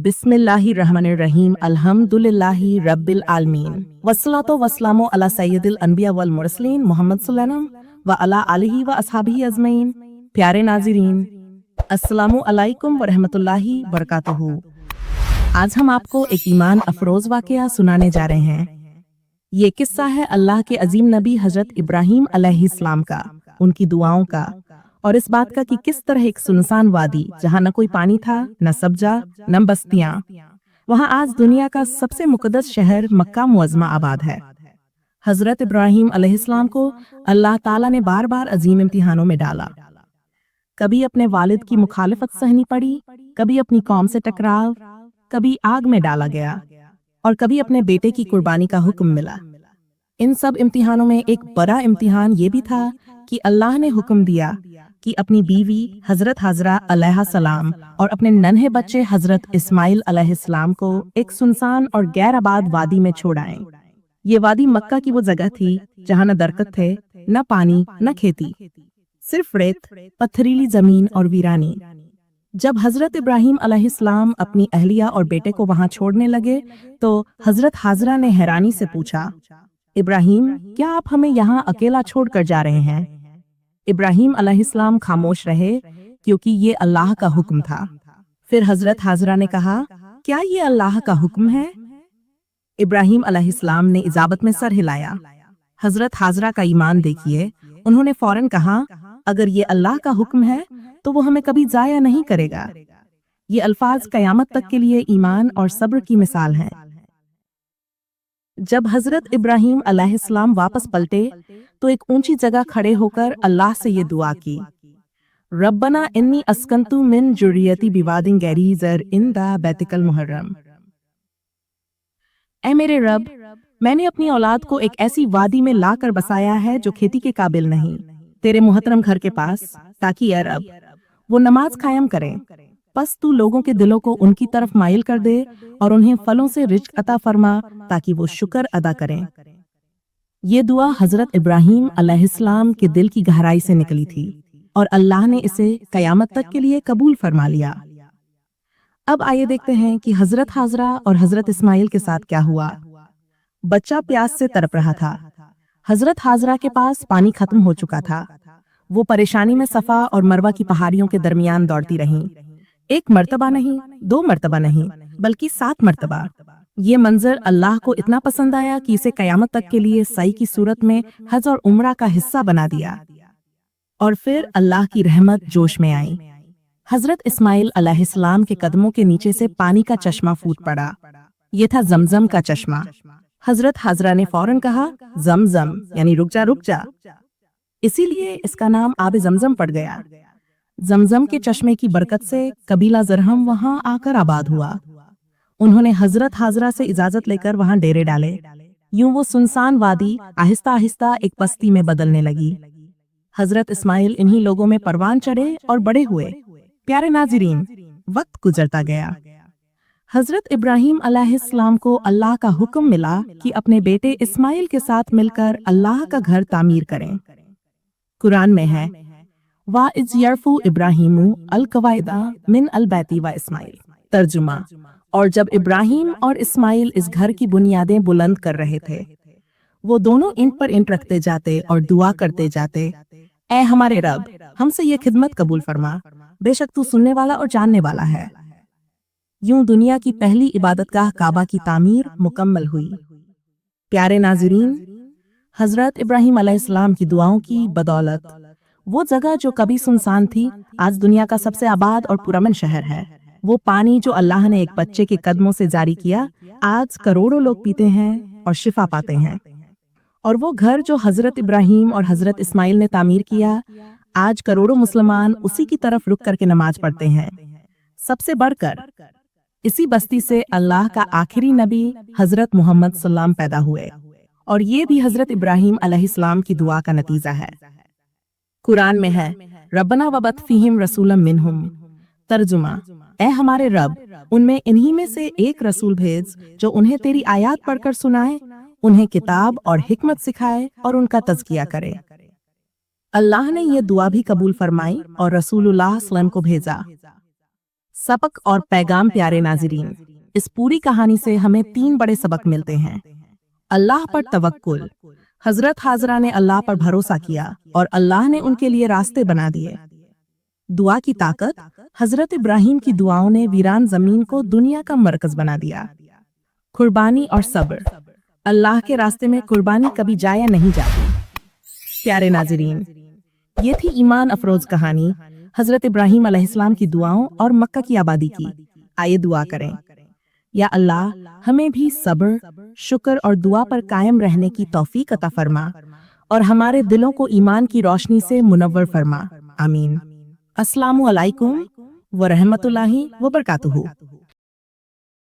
बिस्मिल्लाहिर्रहमानिर्रहीम अल्हम्दुलिल्लाहि रब्बिल आलमीन वस्सलातु वस्सलामु अला सय्यदिल अनबिया वल मुरसलीन मोहम्मद सल्लल्लाहु व अला आलिहि व अस्हाबिही अजमईन। प्यारे नाज़रीन, अस्सलामु अलैकुम व रहमतुल्लाहि व बरकातुहू। आज हम आपको एक ईमान अफरोज वाक़या सुनाने जा रहे हैं। ये किस्सा है अल्लाह के अजीम नबी हजरत इब्राहीम अलैहिस्सलाम का, उनकी दुआओं का, और इस बात का कि किस तरह एक सुनसान वादी जहाँ न कोई पानी था, न सब्जा, न बस्तियां, वहाँ आज दुनिया का सबसे मुकद्दस शहर मक्का मुअज़्ज़मा आबाद है। हजरत इब्राहीम अलैहिस्सलाम को अल्लाह ताला ने बार बार अजीम इम्तिहानों में डाला। कभी अपने वालिद की मुखालिफत सहनी पड़ी, कभी अपनी कौम से टकराव, कभी आग में डाला गया और कभी अपने बेटे की कुर्बानी का हुक्म मिला। इन सब इम्तिहानों में एक बड़ा इम्तिहान ये भी था कि अल्लाह ने हुक्म दिया कि अपनी बीवी हजरत हाजरा अलैहिस्सलाम और अपने नन्हे बच्चे हजरत इस्माइल अलैहिस्सलाम को एक सुनसान और गैर आबाद वादी में छोड़ आए। ये वादी मक्का की वो जगह थी जहाँ न दरख्त थे, न पानी, न खेती, सिर्फ रेत, पथरीली जमीन और वीरानी। जब हजरत इब्राहीम अलैहिस्सलाम अपनी अहलिया और बेटे को वहां छोड़ने लगे तो हजरत हाजरा ने हैरानी से पूछा, इब्राहीम, क्या आप हमें यहाँ अकेला छोड़कर जा रहे हैं? इब्राहीम अलैहिस्सलाम खामोश रहे क्योंकि ये अल्लाह का हुक्म था। फिर हजरत हाजरा ने कहा, क्या ये अल्लाह का हुक्म है? इब्राहीम अलैहिस्सलाम ने इजाबत में सर हिलाया। हजरत हाजरा का ईमान देखिए, उन्होंने फौरन कहा, अगर ये अल्लाह का हुक्म है तो वो हमें कभी जाया नहीं करेगा। ये अल्फाज कयामत तक के लिए ईमान और सब्र की मिसाल हैं। जब हजरत इब्राहीम अलैहिस्सलाम वापस पलटे तो एक ऊंची जगह खड़े होकर अल्लाह से ये दुआ की, रब्बना इन्नी अस्कंतु मिन जुर्रियती बिवादिन गैरी ज़र इंदा बैतिकल मुहर्रम। ऐ मेरे रब, मैंने अपनी औलाद को एक ऐसी वादी में लाकर बसाया है जो खेती के काबिल नहीं, तेरे मुहतरम घर के पास, ताकि ऐ रब वो नमाज कायम करें। बस तू लोगों के दिलों को उनकी तरफ माइल कर दे और उन्हें फलों से रिज़्क़ अता फरमा ताकि वो शुक्र अदा करें। ये दुआ हजरत इब्राहीम अलैहिस्सलाम के दिल की गहराई से निकली थी और अल्लाह ने इसे कयामत तक के लिए कबूल फरमा लिया। अब आइए देखते हैं कि हजरत हाजरा और हजरत इस्माइल के साथ क्या हुआ। बच्चा प्यास से तड़प रहा था। हजरत हाजरा के पास पानी खत्म हो चुका था। वो परेशानी में सफा और मरवा की पहाड़ियों के दरमियान दौड़ती रहीं। एक मर्तबा नहीं, दो मर्तबा नहीं, बल्कि 7 मर्तबा। ये मंजर अल्लाह को इतना पसंद आया कि इसे कयामत तक के लिए सई की सूरत में हज और उम्रा का हिस्सा बना दिया। और फिर अल्लाह की रहमत जोश में आई। हजरत इस्माइल अलैहिस्सलाम के कदमों के नीचे से पानी का चश्मा फूट पड़ा। ये था जमजम का चश्मा। हजरत हाजरा ने फौरन कहा, जमजम यानी रुक जा। इसीलिए इसका नाम आब जमजम पड़ गया। जमजम के चश्मे की बरकत से कबीला जरहम वहां आकर आबाद हुआ। उन्होंने हजरत हाजरा से इजाजत लेकर वहां डेरे डाले। यूं वो सुनसान वादी आहिस्ता आहिस्ता एक बस्ती में बदलने लगी। हजरत इस्माइल इन्हीं लोगों में परवान चढ़े और बड़े हुए। प्यारे नाज़रीन, वक्त गुजरता गया। हजरत इब्राहीम अलैहिस्सलाम को अल्लाह का हुक्म मिला कि अपने बेटे इस्माइल के साथ मिलकर अल्लाह का घर तामीर करें। कुरान में है, वा इज़ यरफू इब्राहीमु अल-कवाइदा मिन अल-बैती व इस्माइल। तर्जुमा, और जब इब्राहीम और इस्माइल इस घर की बुनियादें बुलंद कर रहे थे, वो दोनों इंट पर इंट रखते जाते और दुआ करते जाते, ऐ हमारे रब, हमसे ये खिदमत कबूल फरमा, बेशक तू सुनने वाला और जानने वाला है। यूं दुनिया की पहली इबादतगाह काबा की तामीर मुकम्मल हुई। प्यारे नाज़रीन, हजरत इब्राहीम अलैहिस्सलाम की दुआओं की बदौलत वो जगह जो कभी सुनसान थी आज दुनिया का सबसे आबाद और पुरअमन शहर है। वो पानी जो अल्लाह ने एक बच्चे के कदमों से जारी किया, आज करोड़ों लोग पीते हैं और शिफा पाते हैं। और वो घर जो हजरत इब्राहीम और हजरत इस्माइल ने तामीर किया, आज करोड़ों मुसलमान उसी की तरफ रुक करके नमाज पढ़ते हैं। सबसे बढ़कर इसी बस्ती से अल्लाह का आखिरी नबी हजरत मोहम्मद सल्लम पैदा हुए और ये भी हजरत इब्राहीम अलैहिस्सलाम की दुआ का नतीजा है। कुरान में है, रब्बना वबत फीहिम रसूलम मिनहुम। तर्जुमा, ऐ हमारे रब, उनमें इन्हीं में से एक रसूल भेज जो उन्हें तेरी आयात पढ़कर सुनाए, उन्हें किताब और हिकमत सिखाए और उनका तज़किया करे। अल्लाह ने ये दुआ भी कबूल फरमाई और रसूलुल्लाह सल्लल्लाहु अलैहि वसल्लम को भेजा। सबक और पैगाम प्यारे नाज़रीन, इस पूरी कहानी से हमें 3 बड़े सबक मिलते हैं। अल्लाह पर तवक्कुल। हजरत हाजरा ने अल्लाह पर भरोसा किया और अल्लाह ने उनके लिए रास्ते बना दिए। दुआ की ताकत। हजरत इब्राहिम की दुआओं ने वीरान जमीन को दुनिया का मरकज बना दिया। कुर्बानी और सब्र। अल्लाह के रास्ते में कुर्बानी कभी जाया नहीं जाती। प्यारे नाज़रीन, ये थी ईमान अफरोज कहानी हजरत इब्राहिम अलैहिस्सलाम की दुआओं और मक्का की आबादी की। आइए दुआ करें। या अल्लाह, हमें भी सब्र, शुक्र और दुआ पर कायम रहने की तौफीक अता फरमा और हमारे दिलों को ईमान की रोशनी से मुनव्वर फरमा। आमीन। अस्सलामु अलैकुम व रहमतुल्लाहि व बरकातुहू।